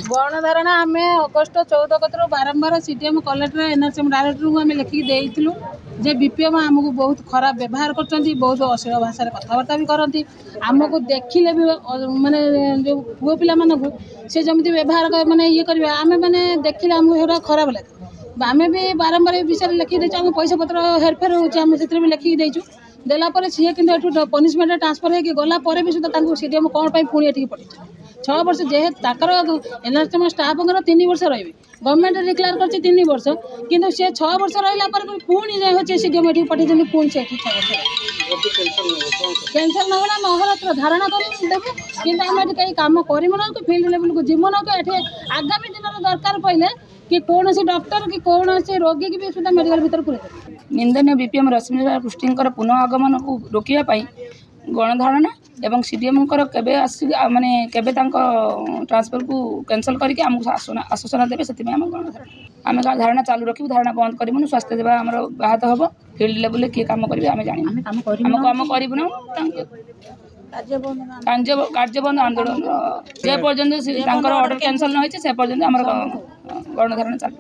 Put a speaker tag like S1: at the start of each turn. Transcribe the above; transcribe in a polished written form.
S1: गणधारणा आम अगस्ट 14 कतरू बारंबार CDM collector एनआरसीएम director को आम लिखिक देइथिलु जे बीपीएम आमको बहुत खराब व्यवहार करछंती, बहुत अश्लील भाषा कथबार्ता भी करती। आमको देखिले भी माने जो पुओ पिला मानकु से जमिति व्यवहार माने ये करबे आमे माने देखिले आमको हेरा खराब लागे। आमे भी बारंबार विषय लिखिक देछु, आम पैसा पत्र हेरफेर होछि आम सेतिर भी लिखिक देछु। देला परे सी कि पनिशमेंट ट्रांसफर होगी गला पर भी सुधा सीडीएम कौन पुणी एटिक पठे 6 वर्ष जेहेतु ताकर एनआरसीएम स्टाफ 3 वर्ष रही गवर्नमेंट डिक्लेयर कर 3 वर्ष किंतु से 6 वर्ष रहा पुणी हूँ सीडीएम ये पठे पुणी से 6 वर्ष कैंसल ना अहरात्र धारणा करदेबू कि आम कहीं कम करमु ना कि फिल्ड लेवल को जीवन ना कि आगामी दिन में दरकार पड़े कि कौन सी डॉक्टर कि कौन सी रोगी की भी सुधा मेडिकल भीतर पूरे
S2: निंदनीय बीपीएम रश्मिता पृष्टि पुनः आगमन को रोकने गणधारणा एवं सीडीएम केबे माने केबे ट्रांसफर को कैंसल करके आमको आश्वासन देवे से गणधारणा आम धारणा चालू रखी धारणा बंद करूँ स्वास्थ्य सेवा आम बाहत हम फिल्ड लेवल किए कम करेंगे आम जानी आम कम करूँ कार्यबंद आंदोलन जे पर्यटन ऑर्डर कैंसल न से पर्यटन आम गणधारणा चालू